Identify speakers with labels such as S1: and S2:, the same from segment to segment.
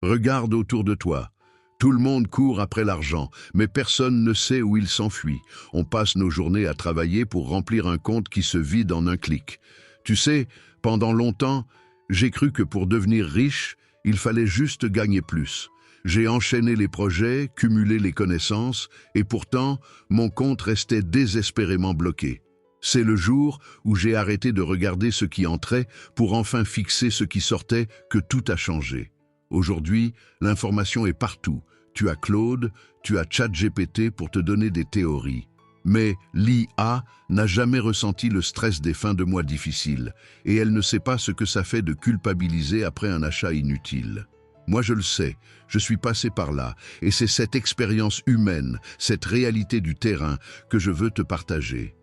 S1: Regarde autour de toi. Tout le monde court après l'argent, mais personne ne sait où il s'enfuit. On passe nos journées à travailler pour remplir un compte qui se vide en un clic. Tu sais, pendant longtemps, j'ai cru que pour devenir riche, il fallait juste gagner plus. J'ai enchaîné les projets, cumulé les connaissances, et pourtant, mon compte restait désespérément bloqué. C'est le jour où j'ai arrêté de regarder ce qui entrait pour enfin fixer ce qui sortait que tout a changé. Aujourd'hui, l'information est partout. Tu as Claude, tu as ChatGPT pour te donner des théories. Mais l'IA n'a jamais ressenti le stress des fins de mois difficiles, et elle ne sait pas ce que ça fait de culpabiliser après un achat inutile. Moi je le sais, je suis passé par là, et c'est cette expérience humaine, cette réalité du terrain que je veux te partager.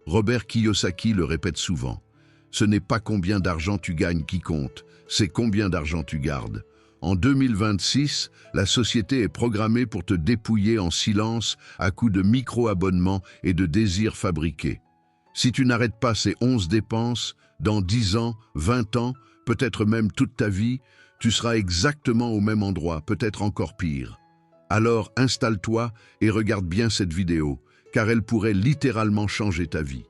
S1: Robert Kiyosaki le répète souvent. Ce n'est pas combien d'argent tu gagnes qui compte, c'est combien d'argent tu gardes. En 2026, la société est programmée pour te dépouiller en silence à coups de micro-abonnements et de désirs fabriqués. Si tu n'arrêtes pas ces 11 dépenses, dans 10 ans, 20 ans, peut-être même toute ta vie, tu seras exactement au même endroit, peut-être encore pire. Alors installe-toi et regarde bien cette vidéo, car elle pourrait littéralement changer ta vie.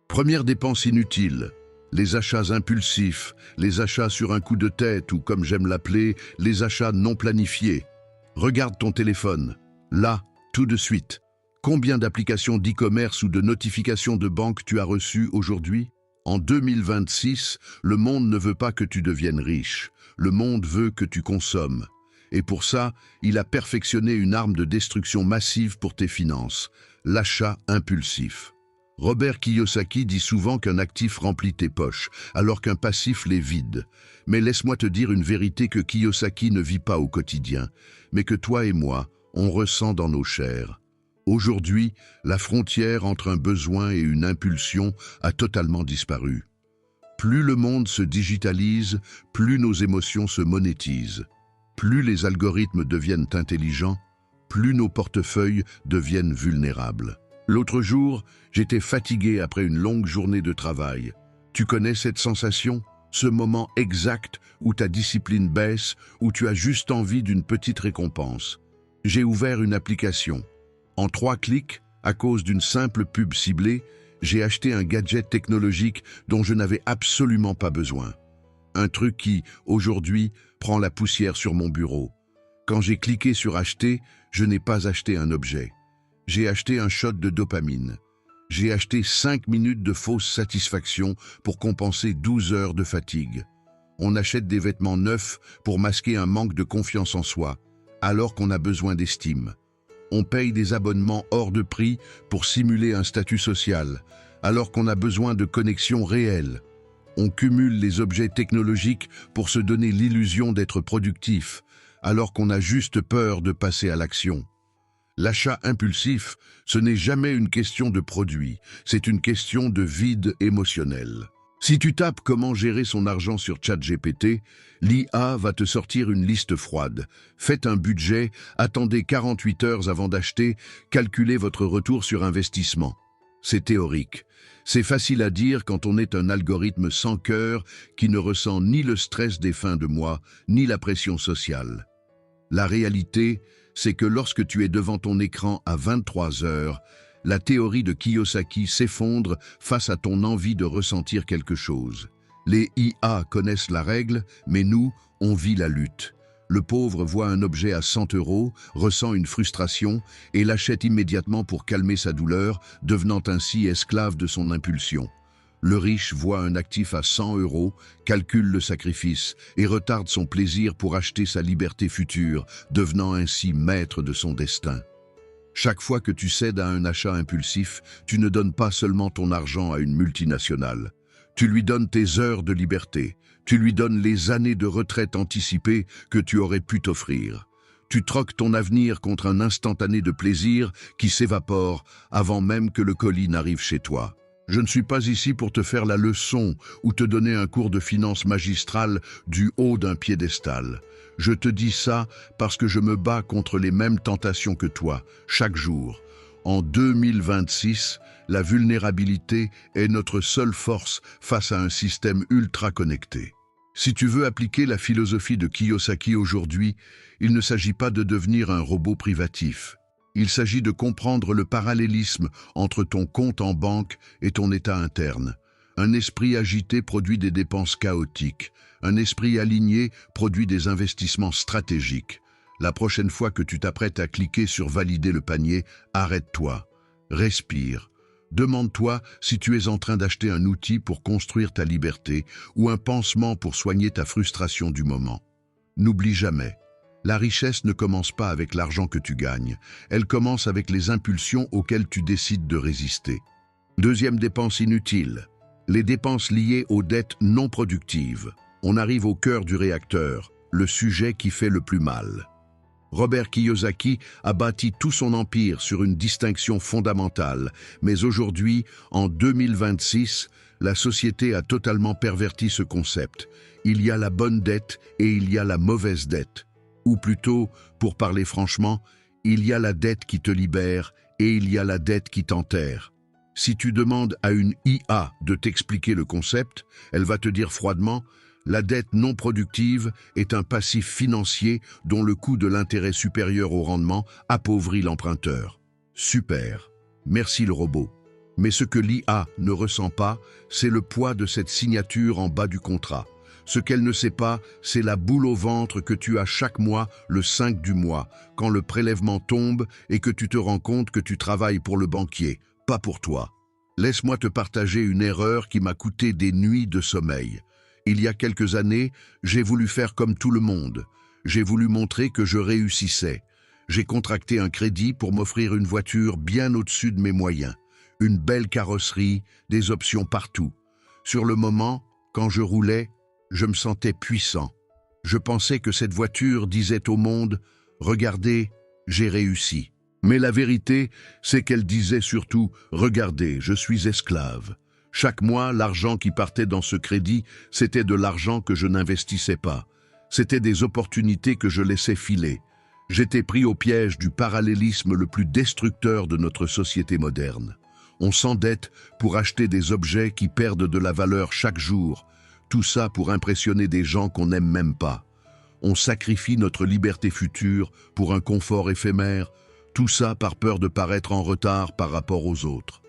S1: Première dépense inutile. Les achats impulsifs, les achats sur un coup de tête ou comme j'aime l'appeler, les achats non planifiés. Regarde ton téléphone, là, tout de suite. Combien d'applications d'e-commerce ou de notifications de banque tu as reçues aujourd'hui? En 2026, le monde ne veut pas que tu deviennes riche. Le monde veut que tu consommes. Et pour ça, il a perfectionné une arme de destruction massive pour tes finances, l'achat impulsif. Robert Kiyosaki dit souvent qu'un actif remplit tes poches, alors qu'un passif les vide. Mais laisse-moi te dire une vérité que Kiyosaki ne vit pas au quotidien, mais que toi et moi, on ressent dans nos chairs. Aujourd'hui, la frontière entre un besoin et une impulsion a totalement disparu. Plus le monde se digitalise, plus nos émotions se monétisent. Plus les algorithmes deviennent intelligents, plus nos portefeuilles deviennent vulnérables. L'autre jour, j'étais fatigué après une longue journée de travail. Tu connais cette sensation? Ce moment exact où ta discipline baisse, où tu as juste envie d'une petite récompense. J'ai ouvert une application. En 3 clics, à cause d'une simple pub ciblée, j'ai acheté un gadget technologique dont je n'avais absolument pas besoin. Un truc qui, aujourd'hui, prend la poussière sur mon bureau. Quand j'ai cliqué sur acheter, je n'ai pas acheté un objet. J'ai acheté un shot de dopamine. J'ai acheté 5 minutes de fausse satisfaction pour compenser 12 heures de fatigue. On achète des vêtements neufs pour masquer un manque de confiance en soi, alors qu'on a besoin d'estime. On paye des abonnements hors de prix pour simuler un statut social, alors qu'on a besoin de connexions réelles. On cumule les objets technologiques pour se donner l'illusion d'être productif, alors qu'on a juste peur de passer à l'action. L'achat impulsif, ce n'est jamais une question de produit, c'est une question de vide émotionnel. Si tu tapes comment gérer son argent sur ChatGPT, l'IA va te sortir une liste froide. Faites un budget, attendez 48 heures avant d'acheter, calculez votre retour sur investissement. C'est théorique. C'est facile à dire quand on est un algorithme sans cœur qui ne ressent ni le stress des fins de mois, ni la pression sociale. La réalité, c'est que lorsque tu es devant ton écran à 23 heures, la théorie de Kiyosaki s'effondre face à ton envie de ressentir quelque chose. Les IA connaissent la règle, mais nous, on vit la lutte. Le pauvre voit un objet à 100 €, ressent une frustration et l'achète immédiatement pour calmer sa douleur, devenant ainsi esclave de son impulsion. Le riche voit un actif à 100 €, calcule le sacrifice et retarde son plaisir pour acheter sa liberté future, devenant ainsi maître de son destin. Chaque fois que tu cèdes à un achat impulsif, tu ne donnes pas seulement ton argent à une multinationale. Tu lui donnes tes heures de liberté, tu lui donnes les années de retraite anticipée que tu aurais pu t'offrir. Tu troques ton avenir contre un instantané de plaisir qui s'évapore avant même que le colis n'arrive chez toi. Je ne suis pas ici pour te faire la leçon ou te donner un cours de finance magistrale du haut d'un piédestal. Je te dis ça parce que je me bats contre les mêmes tentations que toi, chaque jour. En 2026, la vulnérabilité est notre seule force face à un système ultra connecté. Si tu veux appliquer la philosophie de Kiyosaki aujourd'hui, il ne s'agit pas de devenir un robot privatif. Il s'agit de comprendre le parallélisme entre ton compte en banque et ton état interne. Un esprit agité produit des dépenses chaotiques. Un esprit aligné produit des investissements stratégiques. La prochaine fois que tu t'apprêtes à cliquer sur valider le panier, arrête-toi, respire. Demande-toi si tu es en train d'acheter un outil pour construire ta liberté ou un pansement pour soigner ta frustration du moment. N'oublie jamais, la richesse ne commence pas avec l'argent que tu gagnes, elle commence avec les impulsions auxquelles tu décides de résister. Deuxième dépense inutile, les dépenses liées aux dettes non productives. On arrive au cœur du réacteur, le sujet qui fait le plus mal. Robert Kiyosaki a bâti tout son empire sur une distinction fondamentale, mais aujourd'hui, en 2026, la société a totalement perverti ce concept. Il y a la bonne dette et il y a la mauvaise dette. Ou plutôt, pour parler franchement, il y a la dette qui te libère et il y a la dette qui t'enterre. Si tu demandes à une IA de t'expliquer le concept, elle va te dire froidement: la dette non productive est un passif financier dont le coût de l'intérêt supérieur au rendement appauvrit l'emprunteur. Super. Merci le robot. Mais ce que l'IA ne ressent pas, c'est le poids de cette signature en bas du contrat. Ce qu'elle ne sait pas, c'est la boule au ventre que tu as chaque mois, le 5 du mois, quand le prélèvement tombe et que tu te rends compte que tu travailles pour le banquier, pas pour toi. Laisse-moi te partager une erreur qui m'a coûté des nuits de sommeil. Il y a quelques années, j'ai voulu faire comme tout le monde. J'ai voulu montrer que je réussissais. J'ai contracté un crédit pour m'offrir une voiture bien au-dessus de mes moyens. Une belle carrosserie, des options partout. Sur le moment, quand je roulais, je me sentais puissant. Je pensais que cette voiture disait au monde: « Regardez, j'ai réussi ». Mais la vérité, c'est qu'elle disait surtout: « Regardez, je suis esclave ». Chaque mois, l'argent qui partait dans ce crédit, c'était de l'argent que je n'investissais pas. C'était des opportunités que je laissais filer. J'étais pris au piège du parallélisme le plus destructeur de notre société moderne. On s'endette pour acheter des objets qui perdent de la valeur chaque jour, tout ça pour impressionner des gens qu'on n'aime même pas. On sacrifie notre liberté future pour un confort éphémère, tout ça par peur de paraître en retard par rapport aux autres.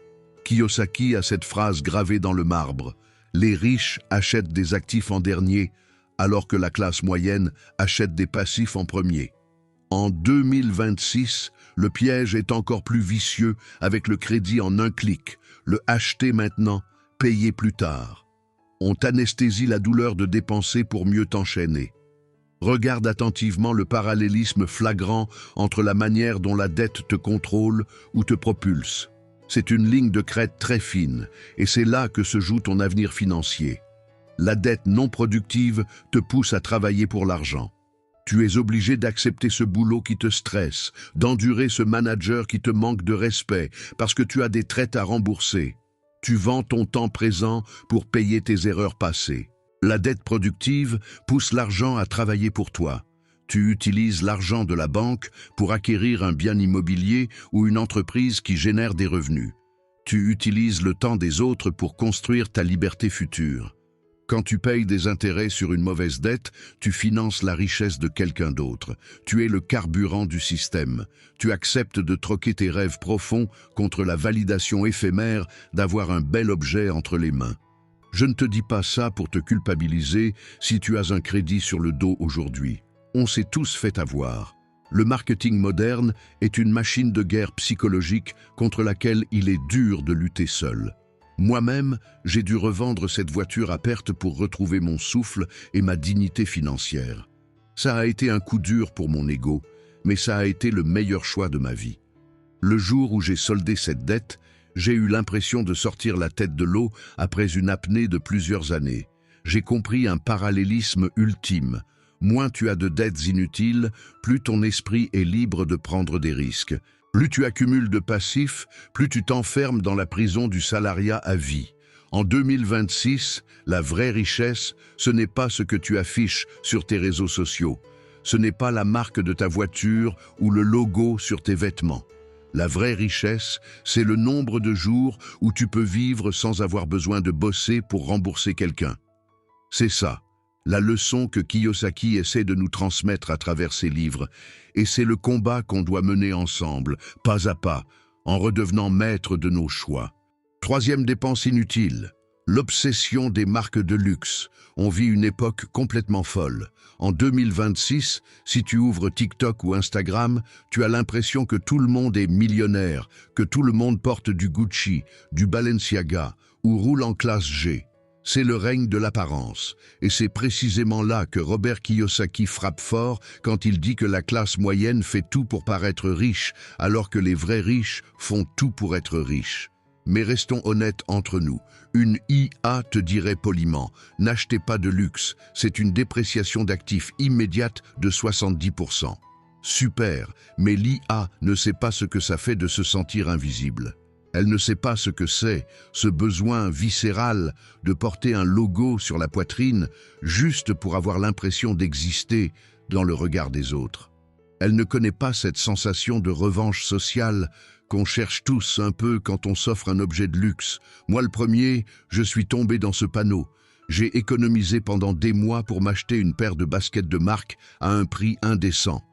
S1: Kiyosaki a cette phrase gravée dans le marbre: « Les riches achètent des actifs en dernier, alors que la classe moyenne achète des passifs en premier. » En 2026, le piège est encore plus vicieux avec le crédit en un clic, le acheter maintenant, payer plus tard. On t'anesthésie la douleur de dépenser pour mieux t'enchaîner. Regarde attentivement le parallélisme flagrant entre la manière dont la dette te contrôle ou te propulse. C'est une ligne de crête très fine, et c'est là que se joue ton avenir financier. La dette non productive te pousse à travailler pour l'argent. Tu es obligé d'accepter ce boulot qui te stresse, d'endurer ce manager qui te manque de respect parce que tu as des traites à rembourser. Tu vends ton temps présent pour payer tes erreurs passées. La dette productive pousse l'argent à travailler pour toi. Tu utilises l'argent de la banque pour acquérir un bien immobilier ou une entreprise qui génère des revenus. Tu utilises le temps des autres pour construire ta liberté future. Quand tu payes des intérêts sur une mauvaise dette, tu finances la richesse de quelqu'un d'autre. Tu es le carburant du système. Tu acceptes de troquer tes rêves profonds contre la validation éphémère d'avoir un bel objet entre les mains. Je ne te dis pas ça pour te culpabiliser si tu as un crédit sur le dos aujourd'hui. On s'est tous fait avoir. Le marketing moderne est une machine de guerre psychologique contre laquelle il est dur de lutter seul. Moi-même, j'ai dû revendre cette voiture à perte pour retrouver mon souffle et ma dignité financière. Ça a été un coup dur pour mon ego, mais ça a été le meilleur choix de ma vie. Le jour où j'ai soldé cette dette, j'ai eu l'impression de sortir la tête de l'eau après une apnée de plusieurs années. J'ai compris un parallélisme ultime. Moins tu as de dettes inutiles, plus ton esprit est libre de prendre des risques. Plus tu accumules de passifs, plus tu t'enfermes dans la prison du salariat à vie. En 2026, la vraie richesse, ce n'est pas ce que tu affiches sur tes réseaux sociaux. Ce n'est pas la marque de ta voiture ou le logo sur tes vêtements. La vraie richesse, c'est le nombre de jours où tu peux vivre sans avoir besoin de bosser pour rembourser quelqu'un. C'est ça, La leçon que Kiyosaki essaie de nous transmettre à travers ses livres, et c'est le combat qu'on doit mener ensemble, pas à pas, en redevenant maître de nos choix. Troisième dépense inutile, l'obsession des marques de luxe. On vit une époque complètement folle. En 2026, si tu ouvres TikTok ou Instagram, tu as l'impression que tout le monde est millionnaire, que tout le monde porte du Gucci, du Balenciaga ou roule en classe G. C'est le règne de l'apparence, et c'est précisément là que Robert Kiyosaki frappe fort quand il dit que la classe moyenne fait tout pour paraître riche, alors que les vrais riches font tout pour être riches. Mais restons honnêtes entre nous, une IA te dirait poliment, n'achetez pas de luxe, c'est une dépréciation d'actifs immédiate de 70%. Super, mais l'IA ne sait pas ce que ça fait de se sentir invisible. Elle ne sait pas ce que c'est, ce besoin viscéral de porter un logo sur la poitrine juste pour avoir l'impression d'exister dans le regard des autres. Elle ne connaît pas cette sensation de revanche sociale qu'on cherche tous un peu quand on s'offre un objet de luxe. Moi le premier, je suis tombé dans ce panneau. J'ai économisé pendant des mois pour m'acheter une paire de baskets de marque à un prix indécent.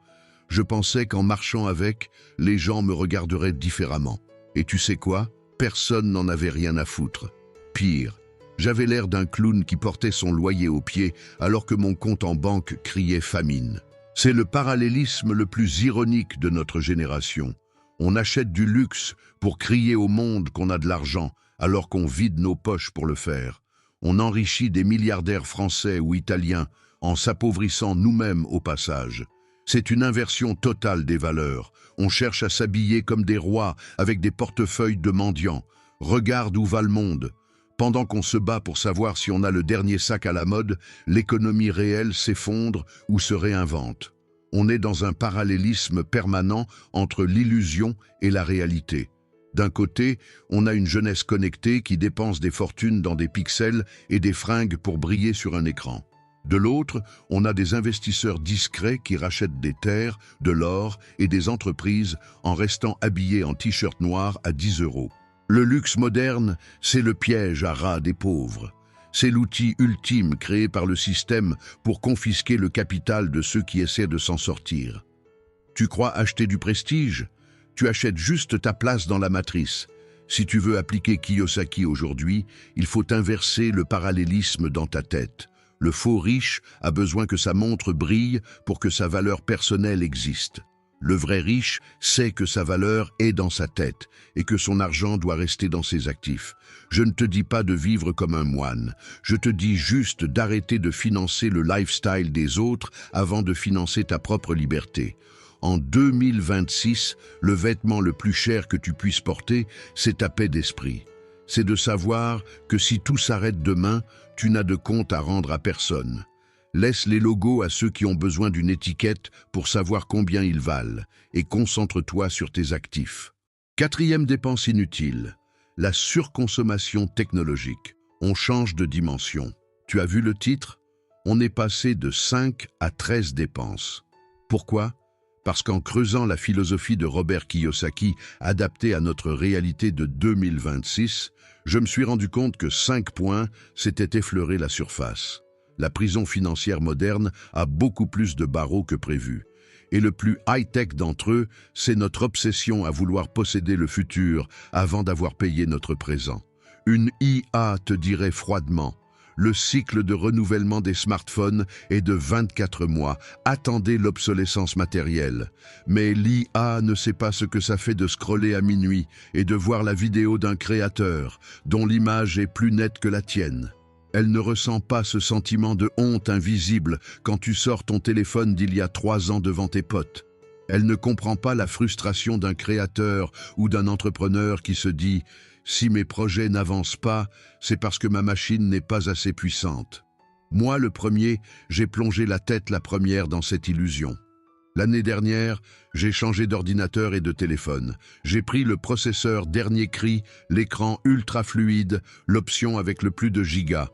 S1: Je pensais qu'en marchant avec, les gens me regarderaient différemment. Et tu sais quoi? Personne n'en avait rien à foutre. Pire, j'avais l'air d'un clown qui portait son loyer au pied alors que mon compte en banque criait famine. C'est le parallélisme le plus ironique de notre génération. On achète du luxe pour crier au monde qu'on a de l'argent alors qu'on vide nos poches pour le faire. On enrichit des milliardaires français ou italiens en s'appauvrissant nous-mêmes au passage. C'est une inversion totale des valeurs. On cherche à s'habiller comme des rois avec des portefeuilles de mendiants. Regarde où va le monde. Pendant qu'on se bat pour savoir si on a le dernier sac à la mode, l'économie réelle s'effondre ou se réinvente. On est dans un parallélisme permanent entre l'illusion et la réalité. D'un côté, on a une jeunesse connectée qui dépense des fortunes dans des pixels et des fringues pour briller sur un écran. De l'autre, on a des investisseurs discrets qui rachètent des terres, de l'or et des entreprises en restant habillés en t-shirt noir à 10 €. Le luxe moderne, c'est le piège à ras des pauvres. C'est l'outil ultime créé par le système pour confisquer le capital de ceux qui essaient de s'en sortir. Tu crois acheter du prestige? Tu achètes juste ta place dans la matrice. Si tu veux appliquer Kiyosaki aujourd'hui, il faut inverser le parallélisme dans ta tête. Le faux riche a besoin que sa montre brille pour que sa valeur personnelle existe. Le vrai riche sait que sa valeur est dans sa tête et que son argent doit rester dans ses actifs. Je ne te dis pas de vivre comme un moine, je te dis juste d'arrêter de financer le lifestyle des autres avant de financer ta propre liberté. En 2026, le vêtement le plus cher que tu puisses porter, c'est ta paix d'esprit. C'est de savoir que si tout s'arrête demain, tu n'as de compte à rendre à personne. Laisse les logos à ceux qui ont besoin d'une étiquette pour savoir combien ils valent et concentre-toi sur tes actifs. Quatrième dépense inutile, la surconsommation technologique. On change de dimension. Tu as vu le titre? On est passé de 5 à 13 dépenses. Pourquoi? Parce qu'en creusant la philosophie de Robert Kiyosaki adaptée à notre réalité de 2026, je me suis rendu compte que 5 points s'étaient effleuré la surface. La prison financière moderne a beaucoup plus de barreaux que prévu. Et le plus high-tech d'entre eux, c'est notre obsession à vouloir posséder le futur avant d'avoir payé notre présent. Une IA te dirait froidement: le cycle de renouvellement des smartphones est de 24 mois. Attendez l'obsolescence matérielle. Mais l'IA ne sait pas ce que ça fait de scroller à minuit et de voir la vidéo d'un créateur dont l'image est plus nette que la tienne. Elle ne ressent pas ce sentiment de honte invisible quand tu sors ton téléphone d'il y a 3 ans devant tes potes. Elle ne comprend pas la frustration d'un créateur ou d'un entrepreneur qui se dit « Si mes projets n'avancent pas, c'est parce que ma machine n'est pas assez puissante. » Moi, le premier, j'ai plongé la tête la première dans cette illusion. L'année dernière, j'ai changé d'ordinateur et de téléphone. J'ai pris le processeur dernier cri, l'écran ultra fluide, l'option avec le plus de gigas.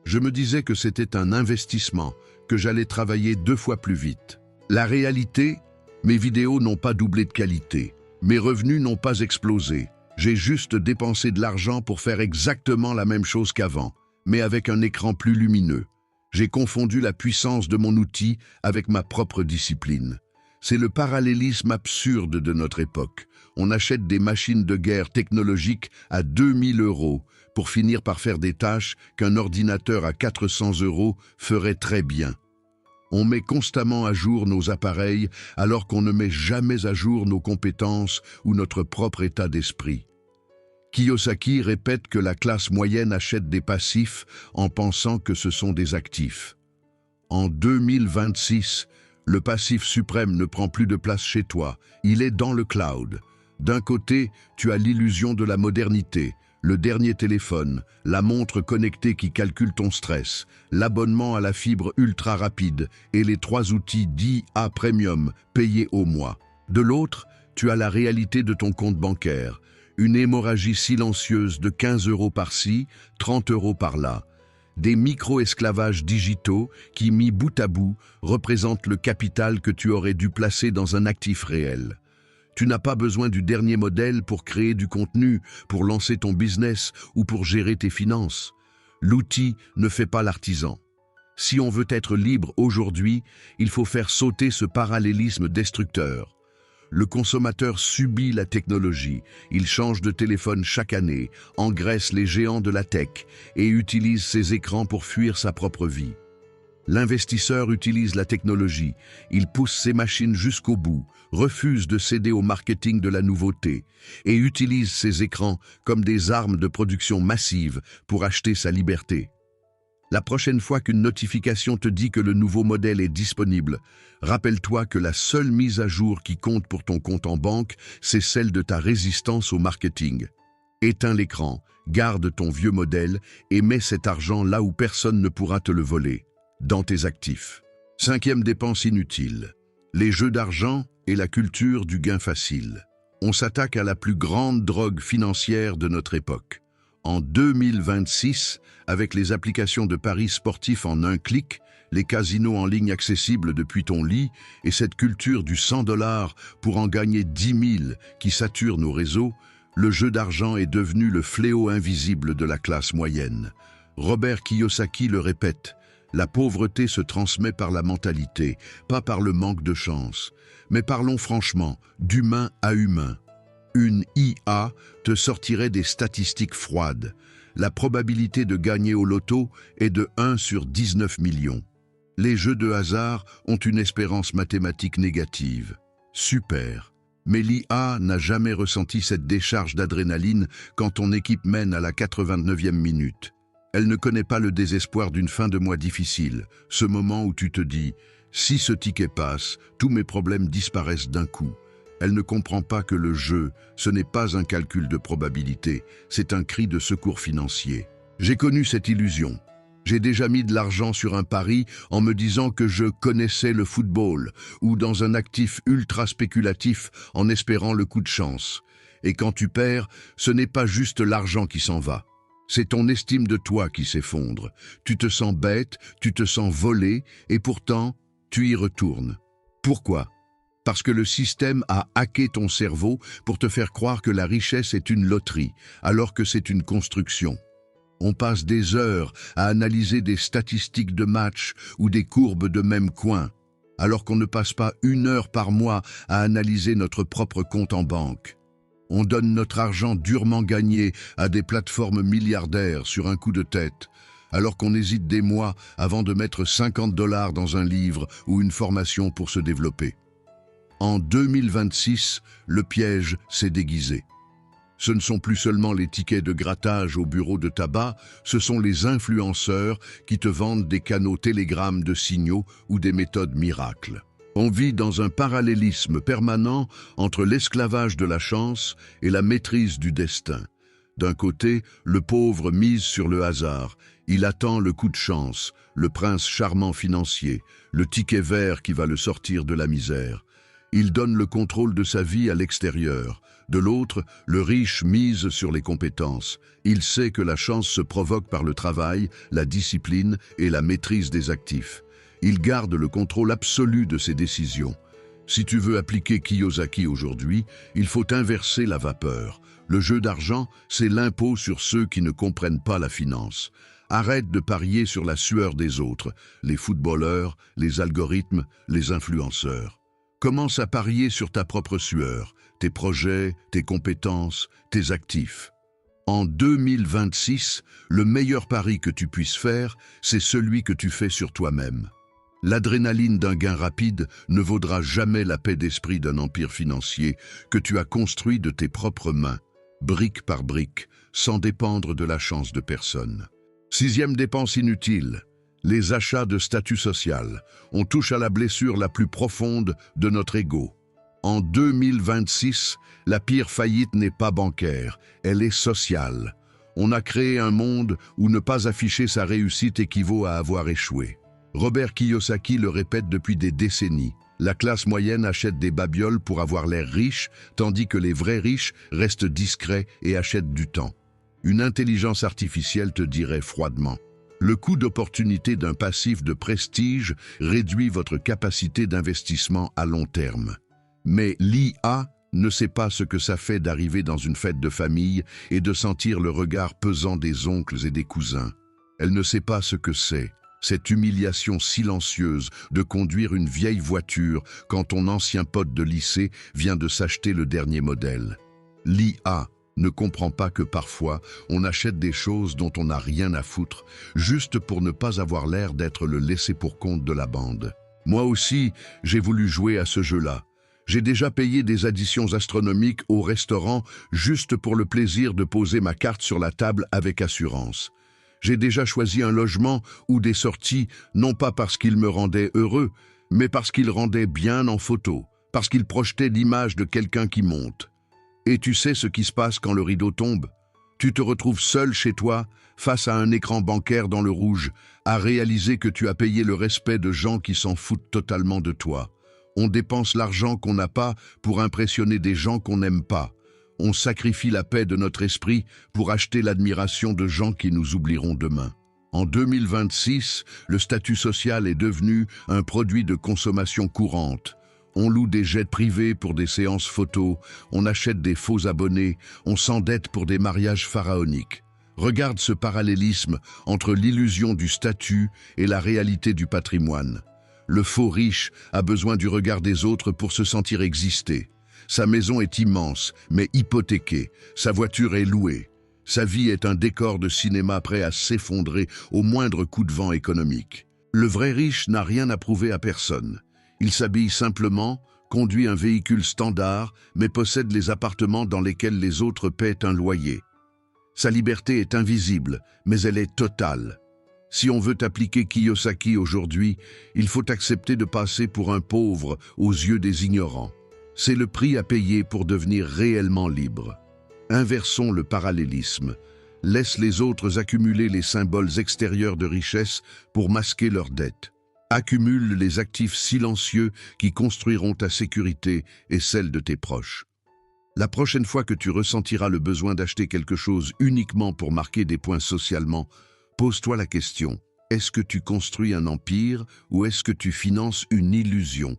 S1: Je me disais que c'était un investissement, que j'allais travailler 2 fois plus vite. La réalité, mes vidéos n'ont pas doublé de qualité. Mes revenus n'ont pas explosé. J'ai juste dépensé de l'argent pour faire exactement la même chose qu'avant, mais avec un écran plus lumineux. J'ai confondu la puissance de mon outil avec ma propre discipline. C'est le parallélisme absurde de notre époque. On achète des machines de guerre technologiques à 2000 € pour finir par faire des tâches qu'un ordinateur à 400 € ferait très bien. On met constamment à jour nos appareils alors qu'on ne met jamais à jour nos compétences ou notre propre état d'esprit. Kiyosaki répète que la classe moyenne achète des passifs en pensant que ce sont des actifs. En 2026, le passif suprême ne prend plus de place chez toi, il est dans le cloud. D'un côté, tu as l'illusion de la modernité, le dernier téléphone, la montre connectée qui calcule ton stress, l'abonnement à la fibre ultra rapide et les 3 outils d'IA Premium payés au mois. De l'autre, tu as la réalité de ton compte bancaire, une hémorragie silencieuse de 15 € par-ci, 30 € par-là. Des micro-esclavages digitaux qui, mis bout à bout, représentent le capital que tu aurais dû placer dans un actif réel. Tu n'as pas besoin du dernier modèle pour créer du contenu, pour lancer ton business ou pour gérer tes finances. L'outil ne fait pas l'artisan. Si on veut être libre aujourd'hui, il faut faire sauter ce parallélisme destructeur. Le consommateur subit la technologie, il change de téléphone chaque année, engraisse les géants de la tech et utilise ses écrans pour fuir sa propre vie. L'investisseur utilise la technologie, il pousse ses machines jusqu'au bout, refuse de céder au marketing de la nouveauté et utilise ses écrans comme des armes de production massive pour acheter sa liberté. La prochaine fois qu'une notification te dit que le nouveau modèle est disponible, rappelle-toi que la seule mise à jour qui compte pour ton compte en banque, c'est celle de ta résistance au marketing. Éteins l'écran, garde ton vieux modèle et mets cet argent là où personne ne pourra te le voler. Dans tes actifs. 5e dépense inutile. Les jeux d'argent et la culture du gain facile. On s'attaque à la plus grande drogue financière de notre époque. En 2026, avec les applications de paris sportifs en un clic, les casinos en ligne accessibles depuis ton lit et cette culture du 100 $ pour en gagner 10 000 qui sature nos réseaux, le jeu d'argent est devenu le fléau invisible de la classe moyenne. Robert Kiyosaki le répète. La pauvreté se transmet par la mentalité, pas par le manque de chance. Mais parlons franchement, d'humain à humain. Une IA te sortirait des statistiques froides. La probabilité de gagner au loto est de 1 sur 19 millions. Les jeux de hasard ont une espérance mathématique négative. Super. Mais l'IA n'a jamais ressenti cette décharge d'adrénaline quand ton équipe mène à la 89e minute. Elle ne connaît pas le désespoir d'une fin de mois difficile, ce moment où tu te dis « si ce ticket passe, tous mes problèmes disparaissent d'un coup ». Elle ne comprend pas que le jeu, ce n'est pas un calcul de probabilité, c'est un cri de secours financier. J'ai connu cette illusion. J'ai déjà mis de l'argent sur un pari en me disant que je connaissais le football ou dans un actif ultra spéculatif en espérant le coup de chance. Et quand tu perds, ce n'est pas juste l'argent qui s'en va. C'est ton estime de toi qui s'effondre. Tu te sens bête, tu te sens volé, et pourtant, tu y retournes. Pourquoi? Parce que le système a hacké ton cerveau pour te faire croire que la richesse est une loterie, alors que c'est une construction. On passe des heures à analyser des statistiques de match ou des courbes de même coin, alors qu'on ne passe pas 1 heure par mois à analyser notre propre compte en banque. On donne notre argent durement gagné à des plateformes milliardaires sur un coup de tête, alors qu'on hésite des mois avant de mettre 50 $ dans un livre ou une formation pour se développer. En 2026, le piège s'est déguisé. Ce ne sont plus seulement les tickets de grattage au bureau de tabac, ce sont les influenceurs qui te vendent des canaux Telegram de signaux ou des méthodes miracles. On vit dans un parallélisme permanent entre l'esclavage de la chance et la maîtrise du destin. D'un côté, le pauvre mise sur le hasard. Il attend le coup de chance, le prince charmant financier, le ticket vert qui va le sortir de la misère. Il donne le contrôle de sa vie à l'extérieur. De l'autre, le riche mise sur les compétences. Il sait que la chance se provoque par le travail, la discipline et la maîtrise des actifs. Il garde le contrôle absolu de ses décisions. Si tu veux appliquer Kiyosaki aujourd'hui, il faut inverser la vapeur. Le jeu d'argent, c'est l'impôt sur ceux qui ne comprennent pas la finance. Arrête de parier sur la sueur des autres, les footballeurs, les algorithmes, les influenceurs. Commence à parier sur ta propre sueur, tes projets, tes compétences, tes actifs. En 2026, le meilleur pari que tu puisses faire, c'est celui que tu fais sur toi-même. L'adrénaline d'un gain rapide ne vaudra jamais la paix d'esprit d'un empire financier que tu as construit de tes propres mains, brique par brique, sans dépendre de la chance de personne. Sixième dépense inutile, les achats de statut social. On touche à la blessure la plus profonde de notre ego. En 2026, la pire faillite n'est pas bancaire, elle est sociale. On a créé un monde où ne pas afficher sa réussite équivaut à avoir échoué. Robert Kiyosaki le répète depuis des décennies. La classe moyenne achète des babioles pour avoir l'air riche, tandis que les vrais riches restent discrets et achètent du temps. Une intelligence artificielle te dirait froidement: le coût d'opportunité d'un passif de prestige réduit votre capacité d'investissement à long terme. Mais l'IA ne sait pas ce que ça fait d'arriver dans une fête de famille et de sentir le regard pesant des oncles et des cousins. Elle ne sait pas ce que c'est, cette humiliation silencieuse de conduire une vieille voiture quand ton ancien pote de lycée vient de s'acheter le dernier modèle. L'IA ne comprend pas que parfois, on achète des choses dont on n'a rien à foutre, juste pour ne pas avoir l'air d'être le laissé-pour-compte de la bande. Moi aussi, j'ai voulu jouer à ce jeu-là. J'ai déjà payé des additions astronomiques au restaurant juste pour le plaisir de poser ma carte sur la table avec assurance. J'ai déjà choisi un logement ou des sorties, non pas parce qu'il me rendait heureux, mais parce qu'il rendait bien en photo, parce qu'il projetait l'image de quelqu'un qui monte. Et tu sais ce qui se passe quand le rideau tombe? Tu te retrouves seul chez toi, face à un écran bancaire dans le rouge, à réaliser que tu as payé le respect de gens qui s'en foutent totalement de toi. On dépense l'argent qu'on n'a pas pour impressionner des gens qu'on n'aime pas. On sacrifie la paix de notre esprit pour acheter l'admiration de gens qui nous oublieront demain. En 2026, le statut social est devenu un produit de consommation courante. On loue des jets privés pour des séances photos, on achète des faux abonnés, on s'endette pour des mariages pharaoniques. Regarde ce parallélisme entre l'illusion du statut et la réalité du patrimoine. Le faux riche a besoin du regard des autres pour se sentir exister. Sa maison est immense, mais hypothéquée. Sa voiture est louée. Sa vie est un décor de cinéma prêt à s'effondrer au moindre coup de vent économique. Le vrai riche n'a rien à prouver à personne. Il s'habille simplement, conduit un véhicule standard, mais possède les appartements dans lesquels les autres paient un loyer. Sa liberté est invisible, mais elle est totale. Si on veut appliquer Kiyosaki aujourd'hui, il faut accepter de passer pour un pauvre aux yeux des ignorants. C'est le prix à payer pour devenir réellement libre. Inversons le parallélisme. Laisse les autres accumuler les symboles extérieurs de richesse pour masquer leurs dettes. Accumule les actifs silencieux qui construiront ta sécurité et celle de tes proches. La prochaine fois que tu ressentiras le besoin d'acheter quelque chose uniquement pour marquer des points socialement, pose-toi la question: est-ce que tu construis un empire ou est-ce que tu finances une illusion?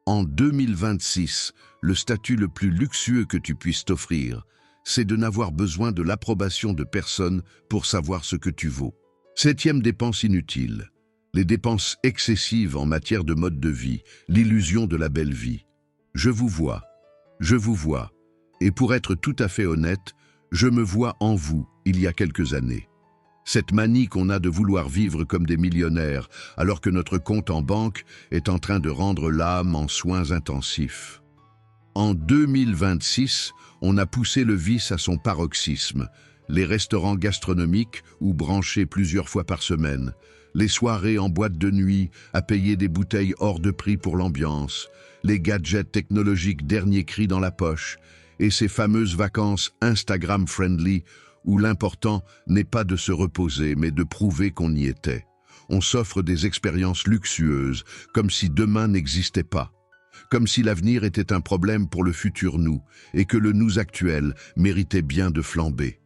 S1: En 2026, le statut le plus luxueux que tu puisses t'offrir, c'est de n'avoir besoin de l'approbation de personne pour savoir ce que tu vaux. Septième dépense inutile. Les dépenses excessives en matière de mode de vie, l'illusion de la belle vie. Je vous vois, et pour être tout à fait honnête, je me vois en vous il y a quelques années. Cette manie qu'on a de vouloir vivre comme des millionnaires, alors que notre compte en banque est en train de rendre l'âme en soins intensifs. En 2026, on a poussé le vice à son paroxysme. Les restaurants gastronomiques ou branchés plusieurs fois par semaine, les soirées en boîte de nuit à payer des bouteilles hors de prix pour l'ambiance, les gadgets technologiques dernier cri dans la poche, et ces fameuses vacances Instagram-friendly où l'important n'est pas de se reposer mais de prouver qu'on y était. On s'offre des expériences luxueuses, comme si demain n'existait pas. Comme si l'avenir était un problème pour le futur nous, et que le nous actuel méritait bien de flamber.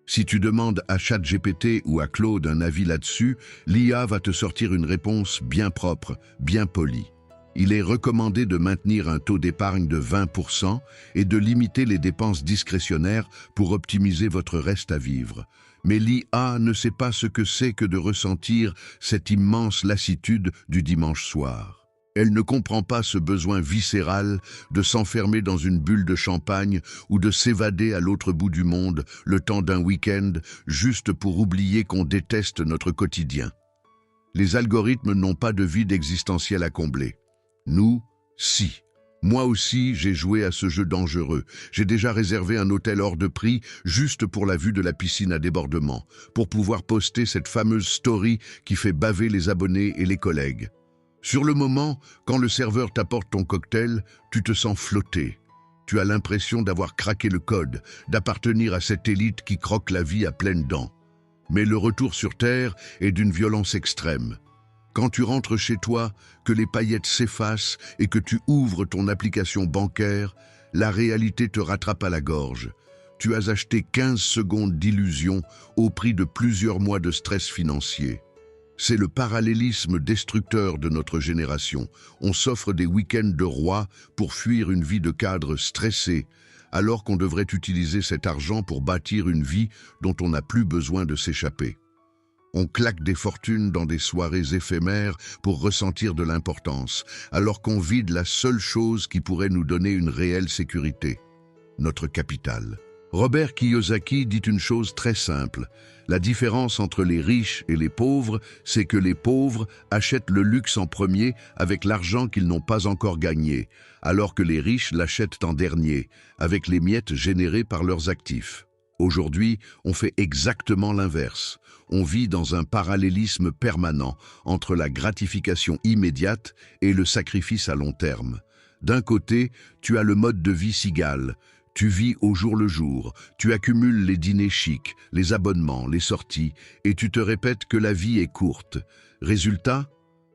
S1: Si tu demandes à ChatGPT ou à Claude un avis là-dessus, l'IA va te sortir une réponse bien propre, bien polie. Il est recommandé de maintenir un taux d'épargne de 20% et de limiter les dépenses discrétionnaires pour optimiser votre reste à vivre. Mais l'IA ne sait pas ce que c'est que de ressentir cette immense lassitude du dimanche soir. Elle ne comprend pas ce besoin viscéral de s'enfermer dans une bulle de champagne ou de s'évader à l'autre bout du monde le temps d'un week-end juste pour oublier qu'on déteste notre quotidien. Les algorithmes n'ont pas de vide existentiel à combler. Nous, si. Moi aussi, j'ai joué à ce jeu dangereux. J'ai déjà réservé un hôtel hors de prix juste pour la vue de la piscine à débordement, pour pouvoir poster cette fameuse story qui fait baver les abonnés et les collègues. Sur le moment, quand le serveur t'apporte ton cocktail, tu te sens flotté. Tu as l'impression d'avoir craqué le code, d'appartenir à cette élite qui croque la vie à pleines dents. Mais le retour sur Terre est d'une violence extrême. Quand tu rentres chez toi, que les paillettes s'effacent et que tu ouvres ton application bancaire, la réalité te rattrape à la gorge. Tu as acheté 15 secondes d'illusion au prix de plusieurs mois de stress financier. C'est le parallélisme destructeur de notre génération. On s'offre des week-ends de roi pour fuir une vie de cadre stressé, alors qu'on devrait utiliser cet argent pour bâtir une vie dont on n'a plus besoin de s'échapper. On claque des fortunes dans des soirées éphémères pour ressentir de l'importance, alors qu'on vide la seule chose qui pourrait nous donner une réelle sécurité, notre capital. Robert Kiyosaki dit une chose très simple. La différence entre les riches et les pauvres, c'est que les pauvres achètent le luxe en premier avec l'argent qu'ils n'ont pas encore gagné, alors que les riches l'achètent en dernier, avec les miettes générées par leurs actifs. Aujourd'hui, on fait exactement l'inverse. On vit dans un parallélisme permanent entre la gratification immédiate et le sacrifice à long terme. D'un côté, tu as le mode de vie cigale. Tu vis au jour le jour, tu accumules les dîners chics, les abonnements, les sorties, et tu te répètes que la vie est courte. Résultat,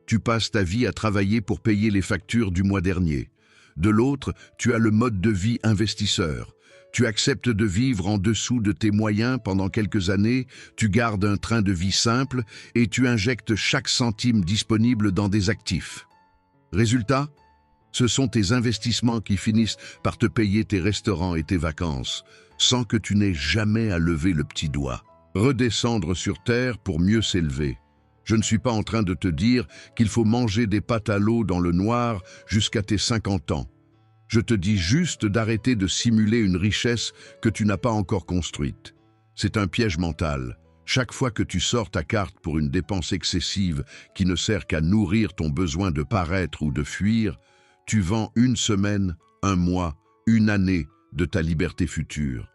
S1: tu passes ta vie à travailler pour payer les factures du mois dernier. De l'autre, tu as le mode de vie investisseur. Tu acceptes de vivre en dessous de tes moyens pendant quelques années, tu gardes un train de vie simple et tu injectes chaque centime disponible dans des actifs. Résultat, ce sont tes investissements qui finissent par te payer tes restaurants et tes vacances, sans que tu n'aies jamais à lever le petit doigt. Redescendre sur terre pour mieux s'élever. Je ne suis pas en train de te dire qu'il faut manger des pâtes à l'eau dans le noir jusqu'à tes 50 ans. Je te dis juste d'arrêter de simuler une richesse que tu n'as pas encore construite. C'est un piège mental. Chaque fois que tu sors ta carte pour une dépense excessive qui ne sert qu'à nourrir ton besoin de paraître ou de fuir, tu vends une semaine, un mois, une année de ta liberté future.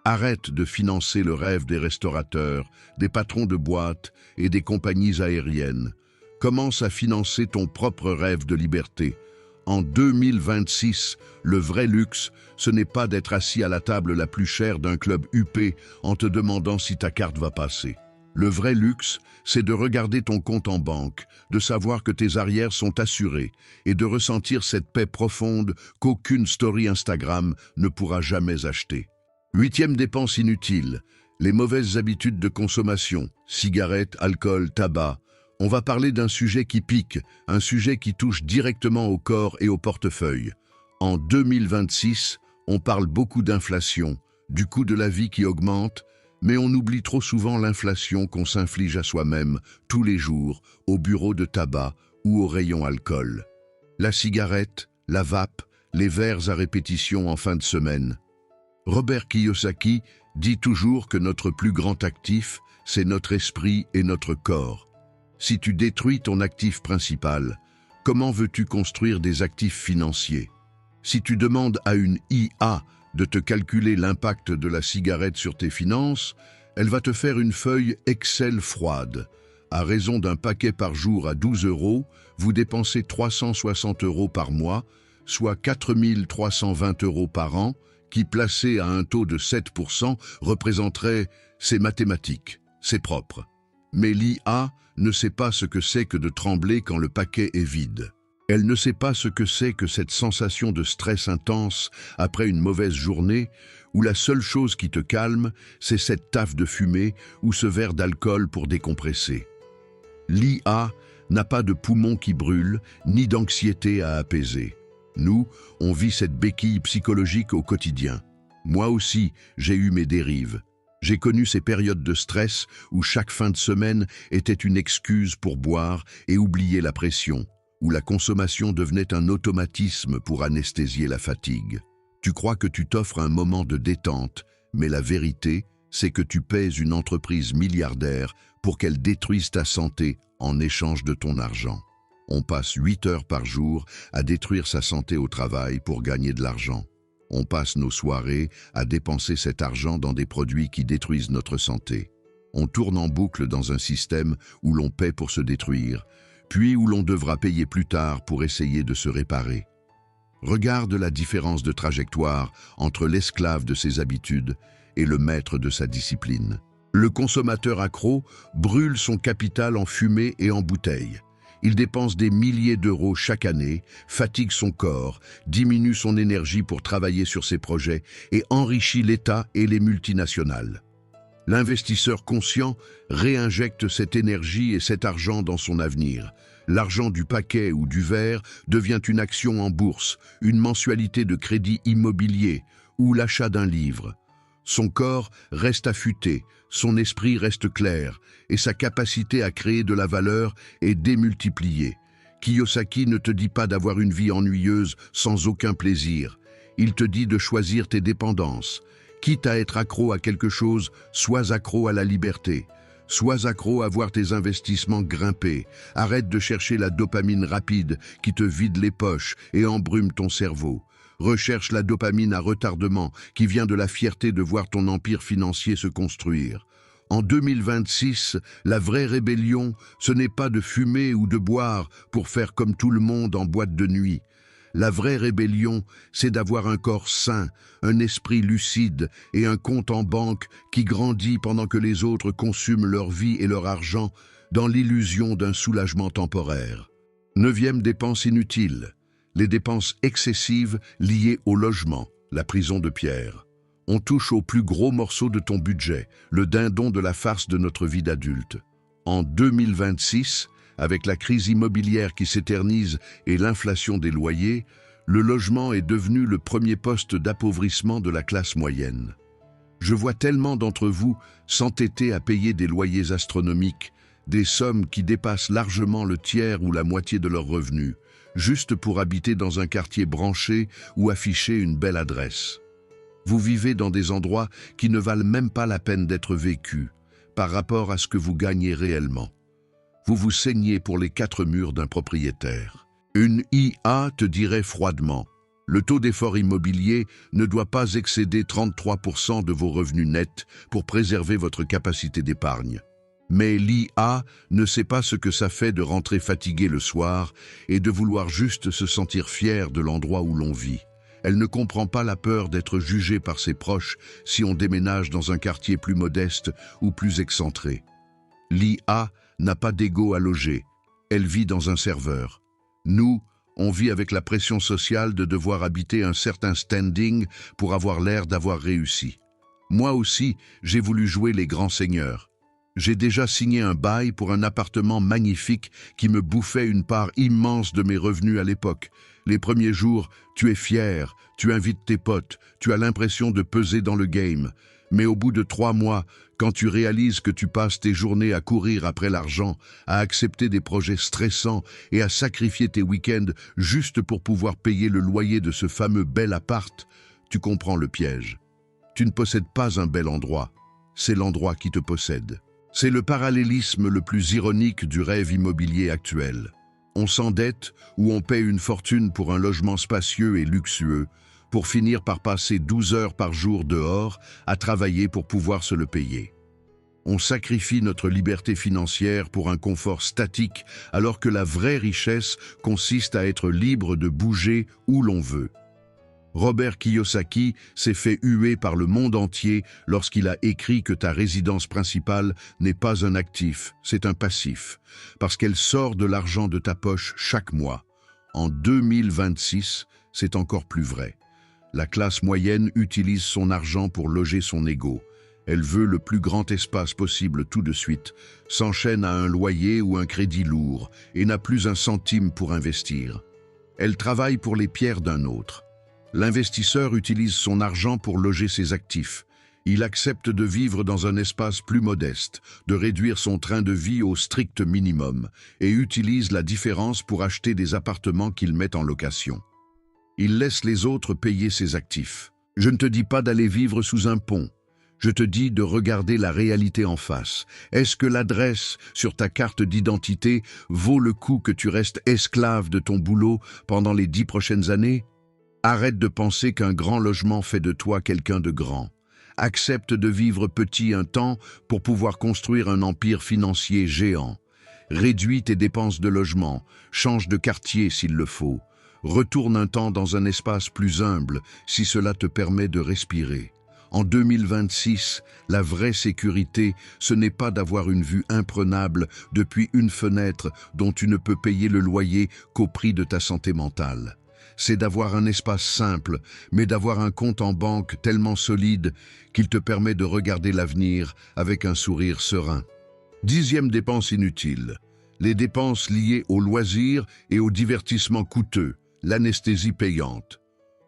S1: Arrête de financer le rêve des restaurateurs, des patrons de boîtes et des compagnies aériennes. Commence à financer ton propre rêve de liberté. En 2026, le vrai luxe, ce n'est pas d'être assis à la table la plus chère d'un club huppé en te demandant si ta carte va passer. Le vrai luxe, c'est de regarder ton compte en banque, de savoir que tes arrières sont assurées et de ressentir cette paix profonde qu'aucune story Instagram ne pourra jamais acheter. 8e dépense inutile, les mauvaises habitudes de consommation, cigarettes, alcool, tabac. On va parler d'un sujet qui pique, un sujet qui touche directement au corps et au portefeuille. En 2026, on parle beaucoup d'inflation, du coût de la vie qui augmente, mais on oublie trop souvent l'inflation qu'on s'inflige à soi-même tous les jours au bureau de tabac ou au rayon alcool. La cigarette, la vape, les verres à répétition en fin de semaine. Robert Kiyosaki dit toujours que notre plus grand actif, c'est notre esprit et notre corps. Si tu détruis ton actif principal, comment veux-tu construire des actifs financiers? Si tu demandes à une IA de te calculer l'impact de la cigarette sur tes finances, elle va te faire une feuille Excel froide. À raison d'un paquet par jour à 12 €, vous dépensez 360 € par mois, soit 4 320 € par an, qui, placé à un taux de 7%, représenterait, c'est mathématique, c'est propre. Mais l'IA ne sait pas ce que c'est que de trembler quand le paquet est vide. Elle ne sait pas ce que c'est que cette sensation de stress intense après une mauvaise journée, où la seule chose qui te calme, c'est cette taffe de fumée ou ce verre d'alcool pour décompresser. L'IA n'a pas de poumons qui brûlent, ni d'anxiété à apaiser. Nous, on vit cette béquille psychologique au quotidien. Moi aussi, j'ai eu mes dérives. J'ai connu ces périodes de stress où chaque fin de semaine était une excuse pour boire et oublier la pression, où la consommation devenait un automatisme pour anesthésier la fatigue. Tu crois que tu t'offres un moment de détente, mais la vérité, c'est que tu paies une entreprise milliardaire pour qu'elle détruise ta santé en échange de ton argent. On passe 8 heures par jour à détruire sa santé au travail pour gagner de l'argent. On passe nos soirées à dépenser cet argent dans des produits qui détruisent notre santé. On tourne en boucle dans un système où l'on paie pour se détruire, puis où l'on devra payer plus tard pour essayer de se réparer. Regarde la différence de trajectoire entre l'esclave de ses habitudes et le maître de sa discipline. Le consommateur accro brûle son capital en fumée et en bouteilles. Il dépense des milliers d'euros chaque année, fatigue son corps, diminue son énergie pour travailler sur ses projets et enrichit l'État et les multinationales. L'investisseur conscient réinjecte cette énergie et cet argent dans son avenir. L'argent du paquet ou du verre devient une action en bourse, une mensualité de crédit immobilier ou l'achat d'un livre. Son corps reste affûté, son esprit reste clair et sa capacité à créer de la valeur est démultipliée. Kiyosaki ne te dit pas d'avoir une vie ennuyeuse sans aucun plaisir. Il te dit de choisir tes dépendances. Quitte à être accro à quelque chose, sois accro à la liberté. Sois accro à voir tes investissements grimper. Arrête de chercher la dopamine rapide qui te vide les poches et embrume ton cerveau. Recherche la dopamine à retardement qui vient de la fierté de voir ton empire financier se construire. En 2026, la vraie rébellion, ce n'est pas de fumer ou de boire pour faire comme tout le monde en boîte de nuit. La vraie rébellion, c'est d'avoir un corps sain, un esprit lucide et un compte en banque qui grandit pendant que les autres consument leur vie et leur argent dans l'illusion d'un soulagement temporaire. 9e dépense inutile. Les dépenses excessives liées au logement, la prison de pierre. On touche au plus gros morceau de ton budget, le dindon de la farce de notre vie d'adulte. En 2026, avec la crise immobilière qui s'éternise et l'inflation des loyers, le logement est devenu le premier poste d'appauvrissement de la classe moyenne. Je vois tellement d'entre vous s'entêter à payer des loyers astronomiques, des sommes qui dépassent largement le tiers ou la moitié de leurs revenus, juste pour habiter dans un quartier branché ou afficher une belle adresse. Vous vivez dans des endroits qui ne valent même pas la peine d'être vécus par rapport à ce que vous gagnez réellement. Vous vous saignez pour les 4 murs d'un propriétaire. Une IA te dirait froidement, le taux d'effort immobilier ne doit pas excéder 33% de vos revenus nets pour préserver votre capacité d'épargne. Mais l'IA ne sait pas ce que ça fait de rentrer fatigué le soir et de vouloir juste se sentir fier de l'endroit où l'on vit. Elle ne comprend pas la peur d'être jugé par ses proches si on déménage dans un quartier plus modeste ou plus excentré. L'IA n'a pas d'ego à loger, elle vit dans un serveur. Nous, on vit avec la pression sociale de devoir habiter un certain standing pour avoir l'air d'avoir réussi. Moi aussi, j'ai voulu jouer les grands seigneurs. J'ai déjà signé un bail pour un appartement magnifique qui me bouffait une part immense de mes revenus à l'époque. Les premiers jours, tu es fier, tu invites tes potes, tu as l'impression de peser dans le game. Mais au bout de 3 mois, quand tu réalises que tu passes tes journées à courir après l'argent, à accepter des projets stressants et à sacrifier tes week-ends juste pour pouvoir payer le loyer de ce fameux bel appart, tu comprends le piège. Tu ne possèdes pas un bel endroit, c'est l'endroit qui te possède. C'est le parallélisme le plus ironique du rêve immobilier actuel. On s'endette ou on paie une fortune pour un logement spacieux et luxueux, pour finir par passer 12 heures par jour dehors à travailler pour pouvoir se le payer. On sacrifie notre liberté financière pour un confort statique, alors que la vraie richesse consiste à être libre de bouger où l'on veut. Robert Kiyosaki s'est fait huer par le monde entier lorsqu'il a écrit que ta résidence principale n'est pas un actif, c'est un passif, parce qu'elle sort de l'argent de ta poche chaque mois. En 2026, c'est encore plus vrai. La classe moyenne utilise son argent pour loger son ego. Elle veut le plus grand espace possible tout de suite, s'enchaîne à un loyer ou un crédit lourd et n'a plus un centime pour investir. Elle travaille pour les pierres d'un autre. L'investisseur utilise son argent pour loger ses actifs. Il accepte de vivre dans un espace plus modeste, de réduire son train de vie au strict minimum et utilise la différence pour acheter des appartements qu'il met en location. Il laisse les autres payer ses actifs. Je ne te dis pas d'aller vivre sous un pont. Je te dis de regarder la réalité en face. Est-ce que l'adresse sur ta carte d'identité vaut le coup que tu restes esclave de ton boulot pendant les 10 prochaines années? Arrête de penser qu'un grand logement fait de toi quelqu'un de grand. Accepte de vivre petit un temps pour pouvoir construire un empire financier géant. Réduis tes dépenses de logement, change de quartier s'il le faut. Retourne un temps dans un espace plus humble si cela te permet de respirer. En 2026, la vraie sécurité, ce n'est pas d'avoir une vue imprenable depuis une fenêtre dont tu ne peux payer le loyer qu'au prix de ta santé mentale. C'est d'avoir un espace simple, mais d'avoir un compte en banque tellement solide qu'il te permet de regarder l'avenir avec un sourire serein. 10e dépense inutile. Les dépenses liées aux loisirs et au divertissement coûteux, l'anesthésie payante.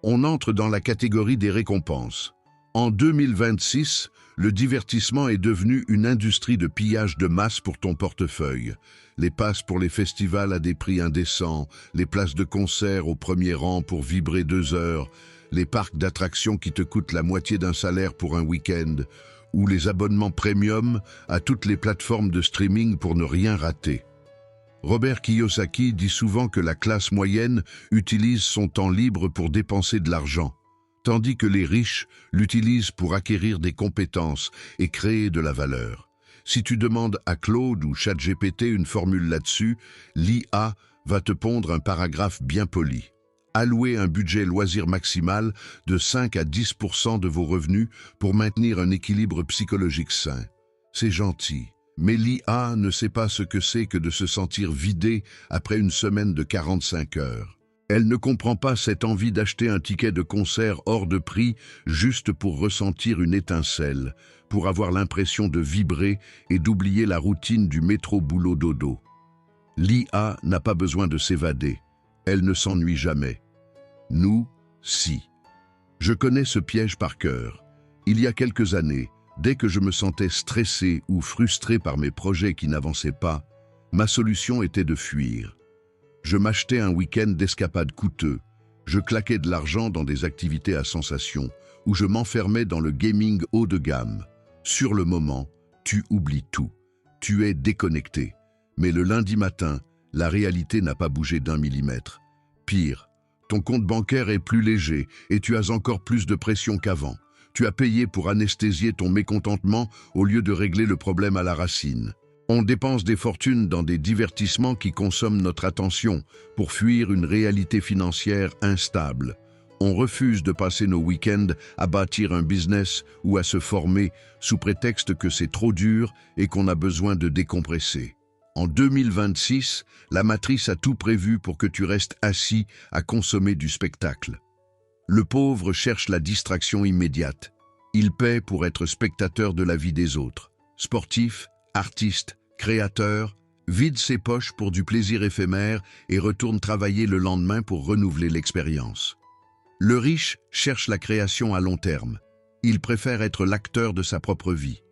S1: On entre dans la catégorie des récompenses. En 2026, le divertissement est devenu une industrie de pillage de masse pour ton portefeuille. Les passes pour les festivals à des prix indécents, les places de concert au premier rang pour vibrer 2 heures, les parcs d'attractions qui te coûtent la moitié d'un salaire pour un week-end, ou les abonnements premium à toutes les plateformes de streaming pour ne rien rater. Robert Kiyosaki dit souvent que la classe moyenne utilise son temps libre pour dépenser de l'argent, tandis que les riches l'utilisent pour acquérir des compétences et créer de la valeur. Si tu demandes à Claude ou ChatGPT une formule là-dessus, l'IA va te pondre un paragraphe bien poli. Allouez un budget loisir maximal de 5 à 10% de vos revenus pour maintenir un équilibre psychologique sain. C'est gentil, mais l'IA ne sait pas ce que c'est que de se sentir vidé après une semaine de 45 heures. Elle ne comprend pas cette envie d'acheter un ticket de concert hors de prix juste pour ressentir une étincelle, pour avoir l'impression de vibrer et d'oublier la routine du métro boulot dodo. L'IA n'a pas besoin de s'évader. Elle ne s'ennuie jamais. Nous, si. Je connais ce piège par cœur. Il y a quelques années, dès que je me sentais stressé ou frustré par mes projets qui n'avançaient pas, ma solution était de fuir. Je m'achetais un week-end d'escapade coûteux, je claquais de l'argent dans des activités à sensation, ou je m'enfermais dans le gaming haut de gamme. Sur le moment, tu oublies tout. Tu es déconnecté. Mais le lundi matin, la réalité n'a pas bougé d'1 millimètre. Pire, ton compte bancaire est plus léger et tu as encore plus de pression qu'avant. Tu as payé pour anesthésier ton mécontentement au lieu de régler le problème à la racine. On dépense des fortunes dans des divertissements qui consomment notre attention pour fuir une réalité financière instable. On refuse de passer nos week-ends à bâtir un business ou à se former sous prétexte que c'est trop dur et qu'on a besoin de décompresser. En 2026, la matrice a tout prévu pour que tu restes assis à consommer du spectacle. Le pauvre cherche la distraction immédiate. Il paie pour être spectateur de la vie des autres. Sportif, artiste, créateur, vide ses poches pour du plaisir éphémère et retourne travailler le lendemain pour renouveler l'expérience. Le riche cherche la création à long terme. Il préfère être l'acteur de sa propre vie.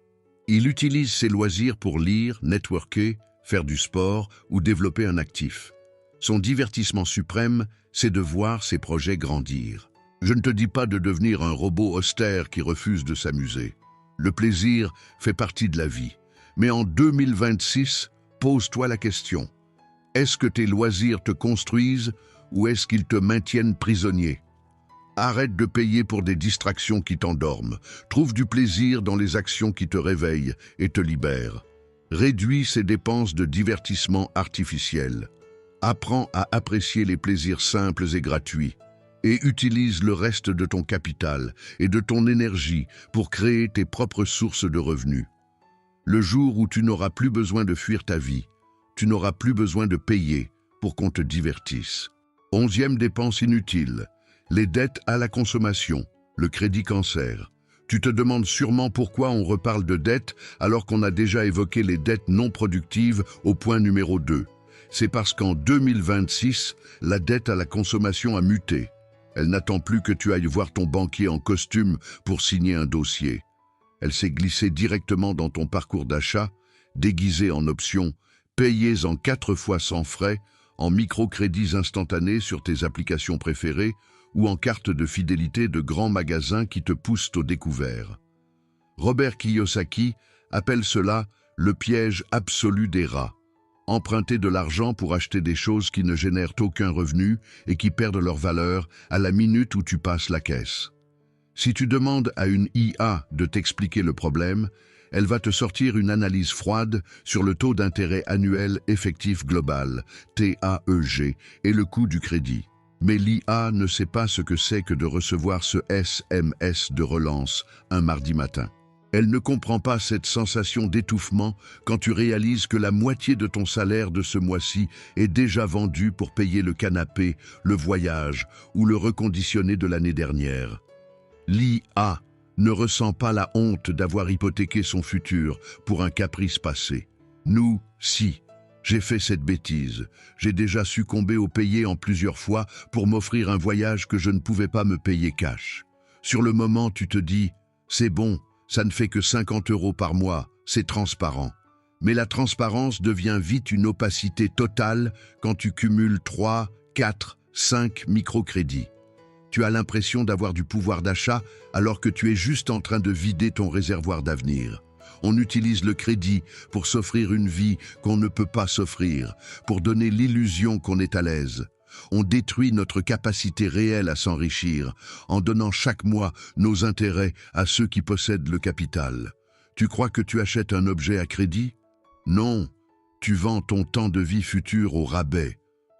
S1: Il utilise ses loisirs pour lire, networker, faire du sport ou développer un actif. Son divertissement suprême, c'est de voir ses projets grandir. Je ne te dis pas de devenir un robot austère qui refuse de s'amuser. Le plaisir fait partie de la vie. Mais en 2026, pose-toi la question. Est-ce que tes loisirs te construisent ou est-ce qu'ils te maintiennent prisonnier? Arrête de payer pour des distractions qui t'endorment. Trouve du plaisir dans les actions qui te réveillent et te libèrent. Réduis ces dépenses de divertissement artificiel. Apprends à apprécier les plaisirs simples et gratuits. Et utilise le reste de ton capital et de ton énergie pour créer tes propres sources de revenus. Le jour où tu n'auras plus besoin de fuir ta vie, tu n'auras plus besoin de payer pour qu'on te divertisse. 11e dépense inutile, les dettes à la consommation, le crédit cancer. Tu te demandes sûrement pourquoi on reparle de dettes alors qu'on a déjà évoqué les dettes non productives au point numéro 2. C'est parce qu'en 2026, la dette à la consommation a muté. Elle n'attend plus que tu ailles voir ton banquier en costume pour signer un dossier. Elle s'est glissée directement dans ton parcours d'achat, déguisée en options, payées en 4 fois sans frais, en microcrédits instantanés sur tes applications préférées ou en cartes de fidélité de grands magasins qui te poussent au découvert. Robert Kiyosaki appelle cela le piège absolu des rats. Emprunter de l'argent pour acheter des choses qui ne génèrent aucun revenu et qui perdent leur valeur à la minute où tu passes la caisse. Si tu demandes à une IA de t'expliquer le problème, elle va te sortir une analyse froide sur le taux d'intérêt annuel effectif global, TAEG, et le coût du crédit. Mais l'IA ne sait pas ce que c'est que de recevoir ce SMS de relance un mardi matin. Elle ne comprend pas cette sensation d'étouffement quand tu réalises que la moitié de ton salaire de ce mois-ci est déjà vendue pour payer le canapé, le voyage ou le reconditionné de l'année dernière. L'IA ne ressent pas la honte d'avoir hypothéqué son futur pour un caprice passé. Nous, si. J'ai fait cette bêtise. J'ai déjà succombé au payé en plusieurs fois pour m'offrir un voyage que je ne pouvais pas me payer cash. Sur le moment, tu te dis « c'est bon, ça ne fait que 50 € par mois, c'est transparent ». Mais la transparence devient vite une opacité totale quand tu cumules 3, 4, 5 microcrédits. Tu as l'impression d'avoir du pouvoir d'achat alors que tu es juste en train de vider ton réservoir d'avenir. On utilise le crédit pour s'offrir une vie qu'on ne peut pas s'offrir, pour donner l'illusion qu'on est à l'aise. On détruit notre capacité réelle à s'enrichir en donnant chaque mois nos intérêts à ceux qui possèdent le capital. Tu crois que tu achètes un objet à crédit? Non, tu vends ton temps de vie futur au rabais.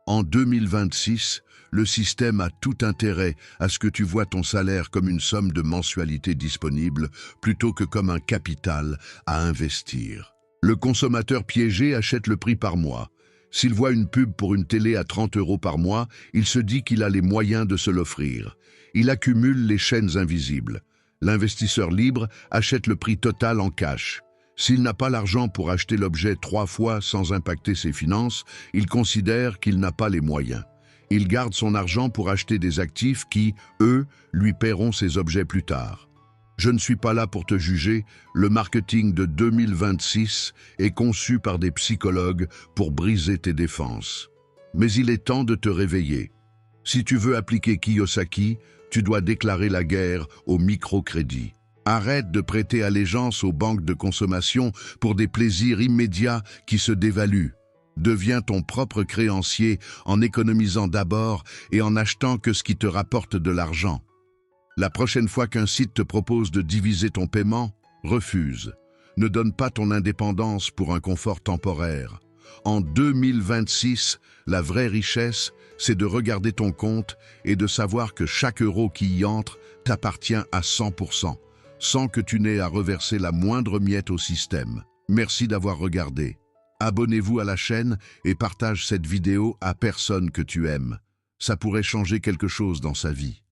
S1: En 2026, le système a tout intérêt à ce que tu vois ton salaire comme une somme de mensualité disponible plutôt que comme un capital à investir. Le consommateur piégé achète le prix par mois. S'il voit une pub pour une télé à 30 € par mois, il se dit qu'il a les moyens de se l'offrir. Il accumule les chaînes invisibles. L'investisseur libre achète le prix total en cash. S'il n'a pas l'argent pour acheter l'objet 3 fois sans impacter ses finances, il considère qu'il n'a pas les moyens. Il garde son argent pour acheter des actifs qui, eux, lui paieront ses objets plus tard. Je ne suis pas là pour te juger, le marketing de 2026 est conçu par des psychologues pour briser tes défenses. Mais il est temps de te réveiller. Si tu veux appliquer Kiyosaki, tu dois déclarer la guerre au microcrédit. Arrête de prêter allégeance aux banques de consommation pour des plaisirs immédiats qui se dévaluent. Deviens ton propre créancier en économisant d'abord et en achetant que ce qui te rapporte de l'argent. La prochaine fois qu'un site te propose de diviser ton paiement, refuse. Ne donne pas ton indépendance pour un confort temporaire. En 2026, la vraie richesse, c'est de regarder ton compte et de savoir que chaque euro qui y entre t'appartient à 100%, sans que tu n'aies à reverser la moindre miette au système. Merci d'avoir regardé. Abonnez-vous à la chaîne et partage cette vidéo à personne que tu aimes. Ça pourrait changer quelque chose dans sa vie.